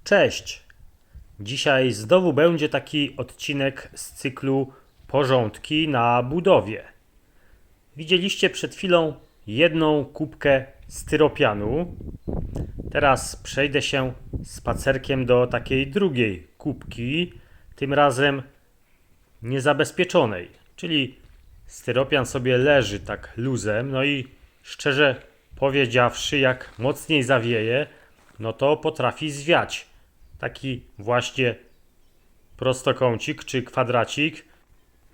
Cześć! Dzisiaj znowu będzie taki odcinek z cyklu Porządki na budowie. Widzieliście przed chwilą jedną kubkę styropianu. Teraz przejdę się spacerkiem do takiej drugiej kubki, tym razem niezabezpieczonej, czyli styropian sobie leży tak luzem, no i szczerze powiedziawszy, jak mocniej zawieje, no to potrafi zwiać. Taki właśnie prostokącik czy kwadracik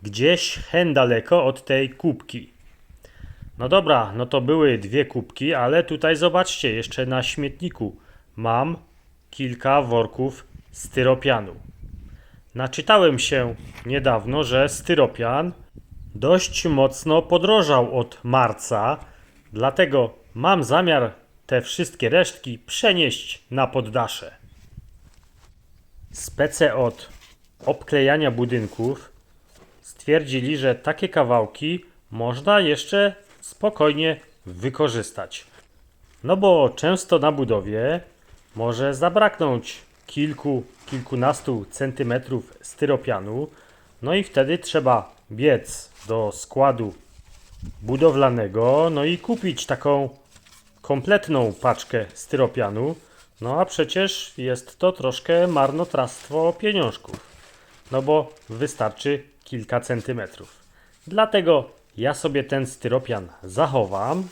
gdzieś hen daleko od tej kubki. No dobra, no to były dwie kubki, ale tutaj zobaczcie, jeszcze na śmietniku mam kilka worków styropianu. Naczytałem się niedawno, że styropian dość mocno podrożał od marca, dlatego mam zamiar te wszystkie resztki przenieść na poddasze. Spece od obklejania budynków stwierdzili, że takie kawałki można jeszcze spokojnie wykorzystać. No bo często na budowie może zabraknąć kilkunastu centymetrów styropianu, no i wtedy trzeba biec do składu budowlanego, no i kupić taką kompletną paczkę styropianu. No a przecież jest to troszkę marnotrawstwo pieniążków, no bo wystarczy kilka centymetrów. Dlatego ja sobie ten styropian zachowam.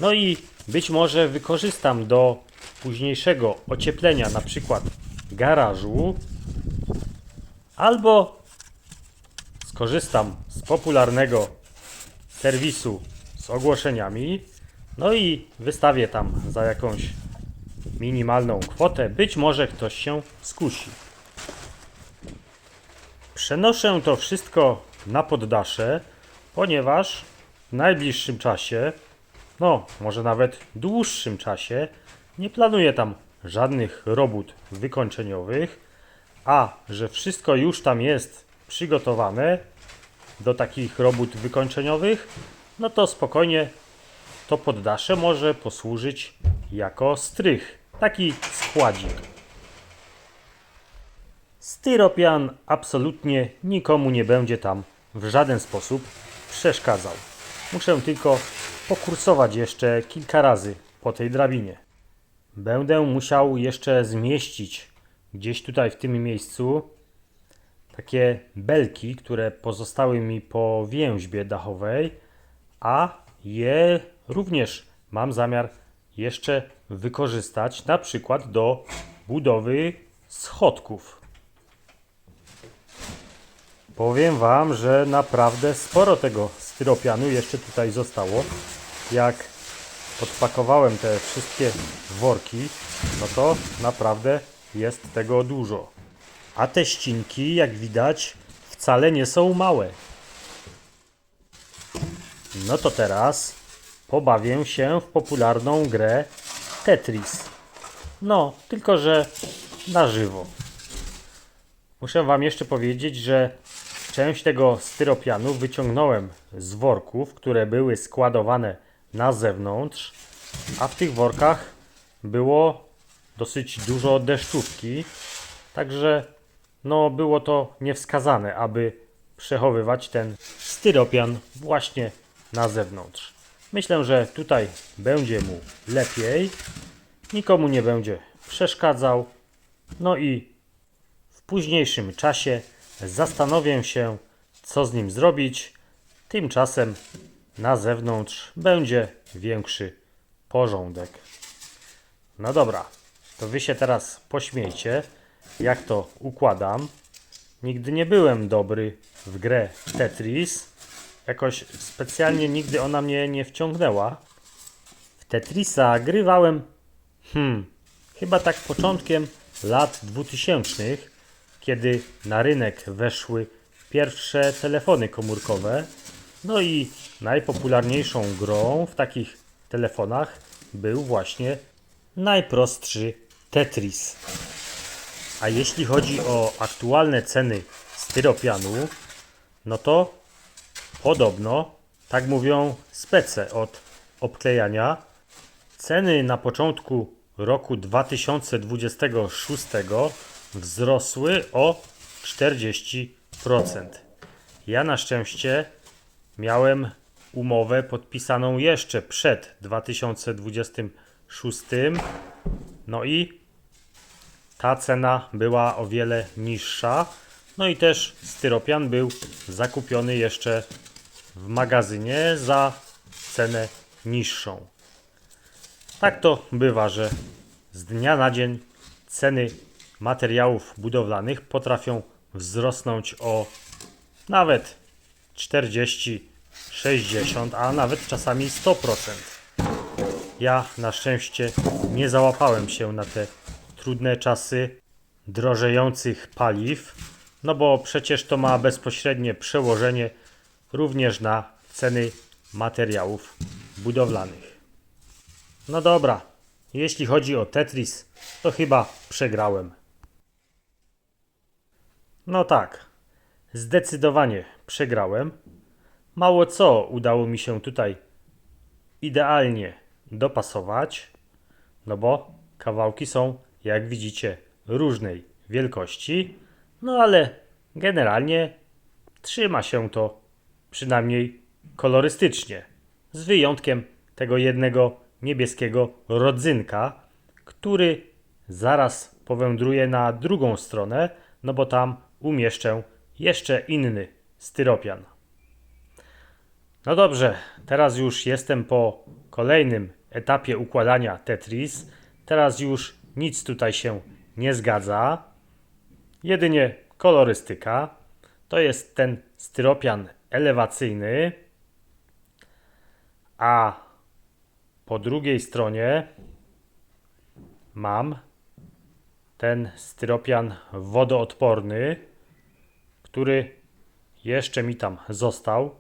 No i być może wykorzystam do późniejszego ocieplenia na przykład garażu, albo skorzystam z popularnego serwisu z ogłoszeniami, no i wystawię tam za jakąś minimalną kwotę. Być może ktoś się skusi. Przenoszę to wszystko na poddasze, ponieważ w najbliższym czasie, no może nawet dłuższym czasie, nie planuję tam żadnych robót wykończeniowych, a że wszystko już tam jest przygotowane do takich robót wykończeniowych, no to spokojnie to poddasze może posłużyć jako strych, taki składzik. Styropian absolutnie nikomu nie będzie tam w żaden sposób przeszkadzał. Muszę tylko pokursować jeszcze kilka razy po tej drabinie. Będę musiał jeszcze zmieścić gdzieś tutaj w tym miejscu takie belki, które pozostały mi po więźbie dachowej, a je również mam zamiar jeszcze wykorzystać na przykład do budowy schodków. Powiem Wam, że naprawdę sporo tego styropianu jeszcze tutaj zostało. Jak podpakowałem te wszystkie worki, no to naprawdę jest tego dużo. A te ścinki, jak widać, wcale nie są małe. No to teraz pobawię się w popularną grę Tetris. No, tylko że na żywo. Muszę Wam jeszcze powiedzieć, że część tego styropianu wyciągnąłem z worków, które były składowane na zewnątrz, a w tych workach było dosyć dużo deszczówki, także no było to niewskazane, aby przechowywać ten styropian właśnie na zewnątrz. Myślę, że tutaj będzie mu lepiej, nikomu nie będzie przeszkadzał, no i w późniejszym czasie zastanowię się, co z nim zrobić. Tymczasem na zewnątrz będzie większy porządek. No dobra, to Wy się teraz pośmiejcie, jak to układam. Nigdy nie byłem dobry w grę Tetris. Jakoś specjalnie nigdy ona mnie nie wciągnęła. W Tetrisa grywałem chyba tak początkiem lat 2000, kiedy na rynek weszły pierwsze telefony komórkowe. No i najpopularniejszą grą w takich telefonach był właśnie najprostszy Tetris. A jeśli chodzi o aktualne ceny styropianu, no to podobno, tak mówią spece od obklejania, ceny na początku roku 2026 wzrosły o 40%. Ja na szczęście miałem umowę podpisaną jeszcze przed 2026, no i ta cena była o wiele niższa. No i też styropian był zakupiony jeszcze w magazynie za cenę niższą. Tak to bywa, że z dnia na dzień ceny materiałów budowlanych potrafią wzrosnąć o nawet 40, 60, a nawet czasami 100%. Ja na szczęście nie załapałem się na te trudne czasy drożejących paliw, no bo przecież to ma bezpośrednie przełożenie również na ceny materiałów budowlanych. No dobra, jeśli chodzi o Tetris, to chyba przegrałem. No tak, zdecydowanie przegrałem. Mało co udało mi się tutaj idealnie dopasować, no bo kawałki są, jak widzicie, różnej wielkości, no ale generalnie trzyma się to przynajmniej kolorystycznie, z wyjątkiem tego jednego niebieskiego rodzynka, który zaraz powędruje na drugą stronę, no bo tam umieszczę jeszcze inny styropian. No dobrze, teraz już jestem po kolejnym etapie układania Tetris. Teraz już nic tutaj się nie zgadza. Jedynie kolorystyka. To jest ten styropian elewacyjny. A po drugiej stronie mam ten styropian wodoodporny, który jeszcze mi tam został.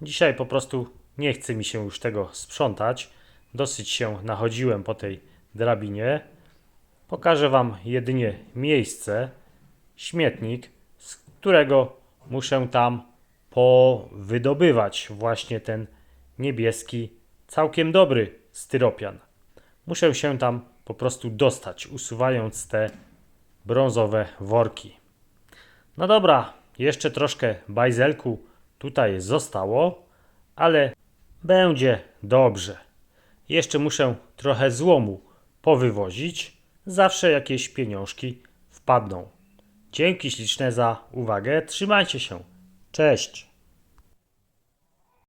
Dzisiaj po prostu nie chce mi się już tego sprzątać. Dosyć się nachodziłem po tej drabinie. Pokażę Wam jedynie miejsce, śmietnik, z którego muszę tam powydobywać właśnie ten niebieski, całkiem dobry styropian. Muszę się tam po prostu dostać, usuwając te brązowe worki. No dobra, jeszcze troszkę bajzelku tutaj zostało, ale będzie dobrze. Jeszcze muszę trochę złomu powywozić. Zawsze jakieś pieniążki wpadną. Dzięki śliczne za uwagę. Trzymajcie się. Cześć.